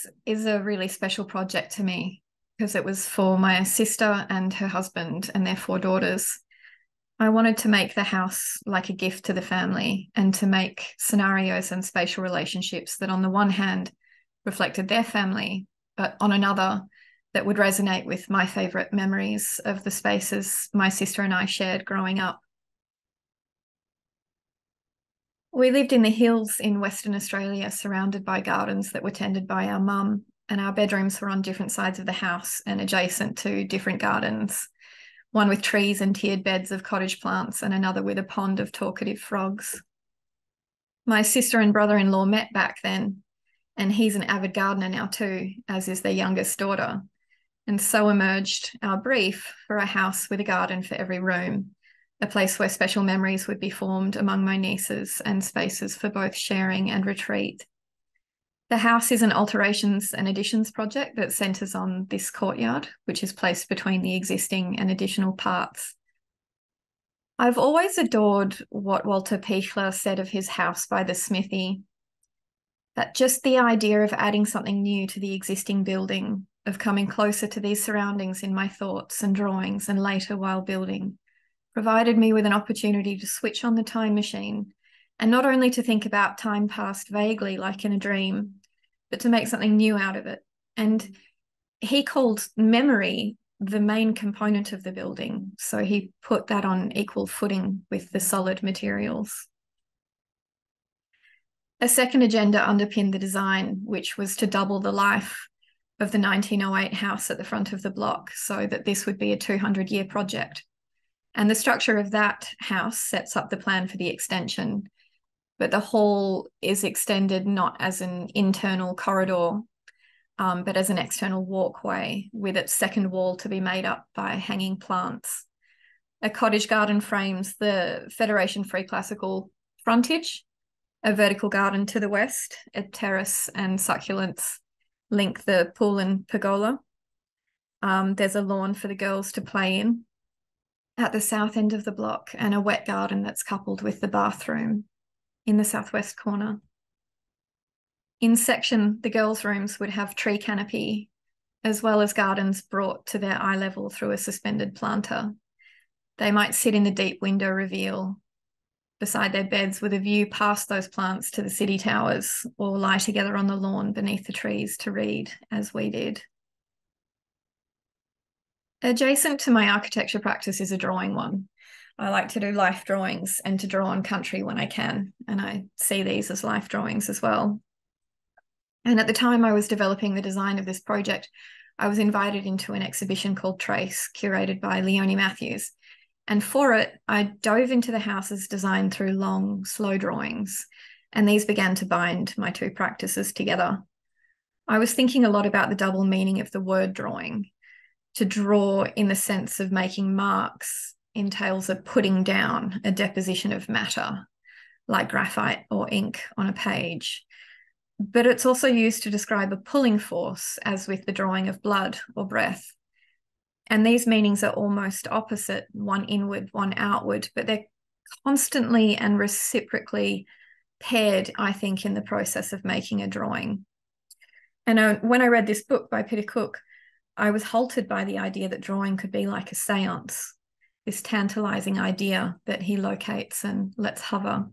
house is a really special project to me because it was for my sister and her husband and their 4 daughters. I wanted to make the house like a gift to the family and to make scenarios and spatial relationships that, on the one hand, reflected their family, but on another, that would resonate with my favourite memories of the spaces my sister and I shared growing up. We lived in the hills in Western Australia, surrounded by gardens that were tended by our mum, and our bedrooms were on different sides of the house and adjacent to different gardens, one with trees and tiered beds of cottage plants and another with a pond of talkative frogs. My sister and brother-in-law met back then, and he's an avid gardener now too, as is their youngest daughter. And so emerged our brief for a house with a garden for every room, a place where special memories would be formed among my nieces and spaces for both sharing and retreat. The house is an alterations and additions project that centres on this courtyard, which is placed between the existing and additional parts. I've always adored what Walter Pichler said of his house by the smithy, that just the idea of adding something new to the existing building, of coming closer to these surroundings in my thoughts and drawings and later while building, provided me with an opportunity to switch on the time machine and not only to think about time past vaguely like in a dream, but to make something new out of it. And he called memory the main component of the building, so he put that on equal footing with the solid materials. A second agenda underpinned the design, which was to double the life of the 1908 house at the front of the block, so that this would be a 200-year project. And the structure of that house sets up the plan for the extension, but the hall is extended not as an internal corridor, but as an external walkway, with its second wall to be made up by hanging plants. A cottage garden frames the Federation Free Classical frontage, a vertical garden to the west, a terrace and succulents link the pool and pergola. There's a lawn for the girls to play in at the south end of the block, and a wet garden that's coupled with the bathroom in the southwest corner. In section, the girls' rooms would have tree canopy, as well as gardens brought to their eye level through a suspended planter. They might sit in the deep window reveal beside their beds with a view past those plants to the city towers, or lie together on the lawn beneath the trees to read, as we did. Adjacent to my architecture practice is a drawing one. I like to do life drawings and to draw on country when I can, and I see these as life drawings as well. And at the time I was developing the design of this project, I was invited into an exhibition called Trace, curated by Leonie Matthews. And for it, I dove into the house's design through long, slow drawings, and these began to bind my two practices together. I was thinking a lot about the double meaning of the word drawing. To draw in the sense of making marks entails a putting down, a deposition of matter, like graphite or ink on a page. But it's also used to describe a pulling force, as with the drawing of blood or breath. And these meanings are almost opposite, one inward, one outward, but they're constantly and reciprocally paired, I think, in the process of making a drawing. And when I read this book by Peter Cook, I was halted by the idea that drawing could be like a seance, this tantalizing idea that he locates and lets hover.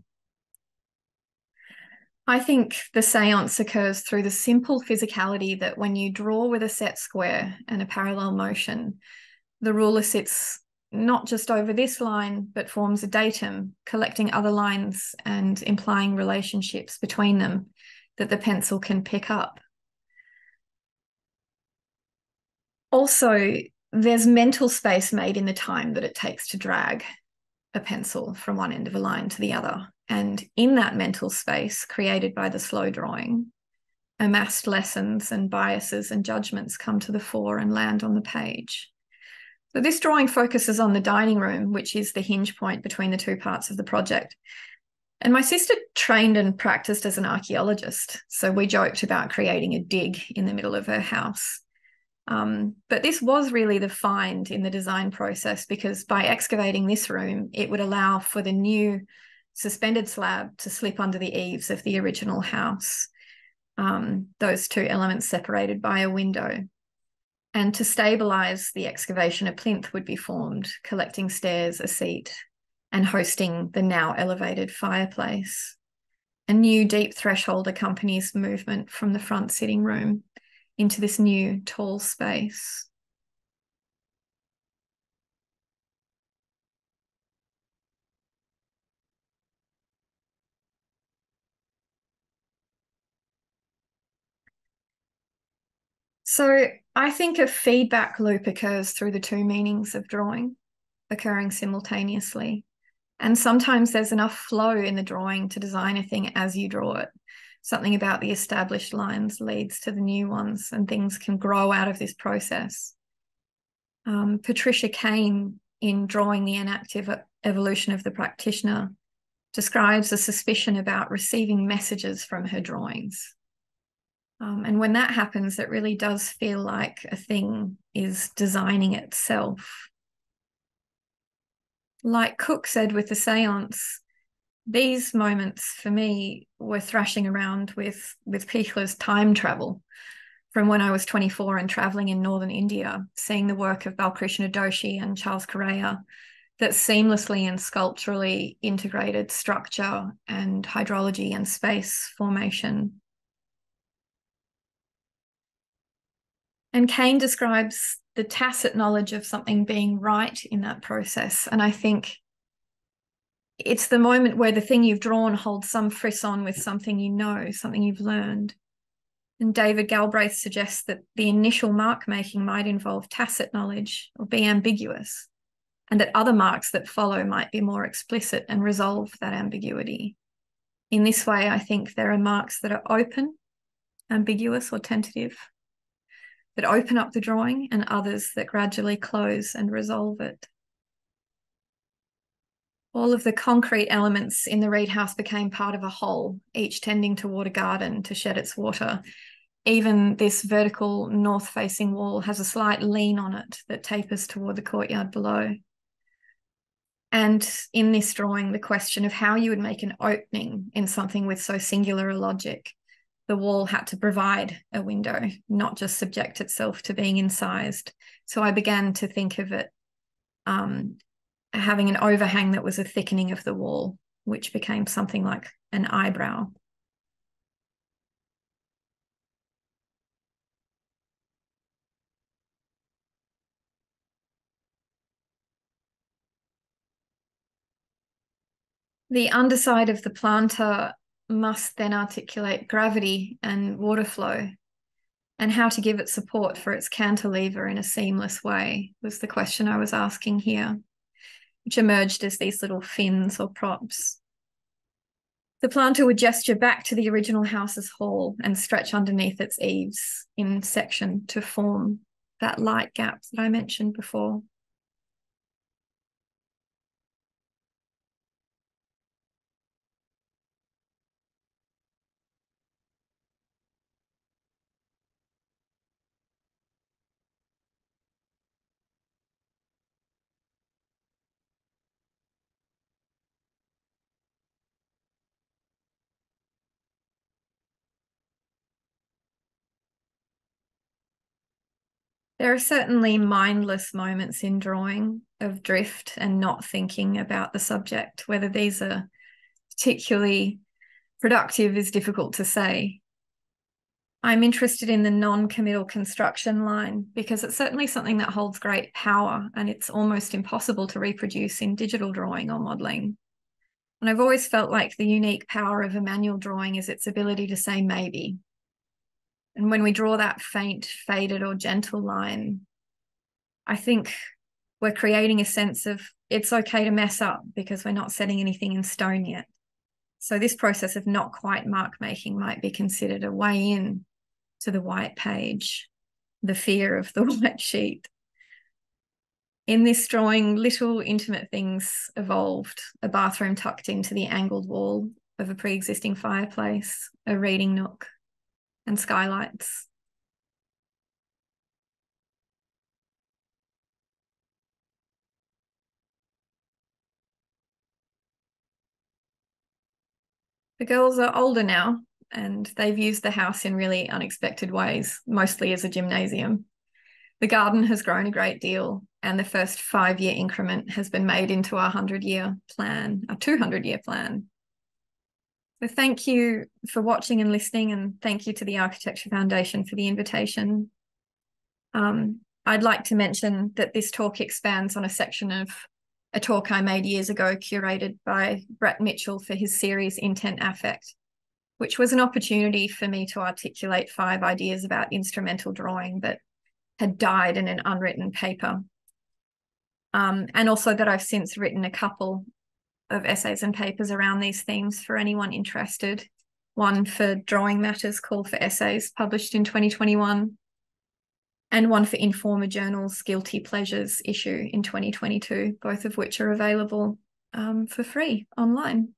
I think the seance occurs through the simple physicality that when you draw with a set square and a parallel motion, the ruler sits not just over this line, but forms a datum, collecting other lines and implying relationships between them that the pencil can pick up. Also, there's mental space made in the time that it takes to drag a pencil from one end of a line to the other. And in that mental space created by the slow drawing, amassed lessons and biases and judgments come to the fore and land on the page. So this drawing focuses on the dining room, which is the hinge point between the two parts of the project. And my sister trained and practiced as an archaeologist, so we joked about creating a dig in the middle of her house. But this was really the find in the design process, because by excavating this room, it would allow for the new suspended slab to slip under the eaves of the original house. those two elements separated by a window. And to stabilise the excavation, a plinth would be formed, collecting stairs, a seat, and hosting the now elevated fireplace. A new deep threshold accompanies movement from the front sitting room into this new tall space. So I think a feedback loop occurs through the two meanings of drawing, occurring simultaneously. And sometimes there's enough flow in the drawing to design a thing as you draw it. Something about the established lines leads to the new ones, and things can grow out of this process. Patricia Kane, in Drawing the Inactive Evolution of the Practitioner, describes a suspicion about receiving messages from her drawings. And when that happens, it really does feel like a thing is designing itself. Like Cook said with the seance, these moments for me were thrashing around with Pichler's time travel from when I was 24 and traveling in northern India, seeing the work of Balkrishna Doshi and Charles Correa that seamlessly and sculpturally integrated structure and hydrology and space formation. And Kane describes the tacit knowledge of something being right in that process. And I think it's the moment where the thing you've drawn holds some frisson with something you know, something you've learned. And David Galbraith suggests that the initial mark making might involve tacit knowledge or be ambiguous, and that other marks that follow might be more explicit and resolve that ambiguity. In this way, I think there are marks that are open, ambiguous, or tentative, that open up the drawing, and others that gradually close and resolve it. All of the concrete elements in the Reed House became part of a whole, each tending toward a garden to shed its water. Even this vertical north-facing wall has a slight lean on it that tapers toward the courtyard below. And in this drawing, the question of how you would make an opening in something with so singular a logic, the wall had to provide a window, not just subject itself to being incised. So I began to think of it having an overhang that was a thickening of the wall, which became something like an eyebrow. The underside of the planter must then articulate gravity and water flow, and how to give it support for its cantilever in a seamless way was the question I was asking here, which emerged as these little fins or props. The planter would gesture back to the original house's hall and stretch underneath its eaves in section to form that light gap that I mentioned before. There are certainly mindless moments in drawing of drift and not thinking about the subject. Whether these are particularly productive is difficult to say. I'm interested in the non-committal construction line because it's certainly something that holds great power, and it's almost impossible to reproduce in digital drawing or modelling. And I've always felt like the unique power of a manual drawing is its ability to say maybe. And when we draw that faint, faded, or gentle line, I think we're creating a sense of it's okay to mess up because we're not setting anything in stone yet. So this process of not quite mark making might be considered a way in to the white page, the fear of the white sheet. In this drawing, little intimate things evolved: a bathroom tucked into the angled wall of a pre-existing fireplace, a reading nook, and skylights. The girls are older now, and they've used the house in really unexpected ways, mostly as a gymnasium. The garden has grown a great deal, and the first 5-year increment has been made into a 100-year plan, a 200-year plan. So thank you for watching and listening, and thank you to the Architecture Foundation for the invitation. I'd like to mention that this talk expands on a section of a talk I made years ago, curated by Brett Mitchell for his series Intent Affect, which was an opportunity for me to articulate 5 ideas about instrumental drawing that had died in an unwritten paper. And also that I've since written a couple of essays and papers around these themes for anyone interested. One for Drawing Matters Call for Essays, published in 2021, and one for Informer Journal's Guilty Pleasures issue in 2022, both of which are available for free online.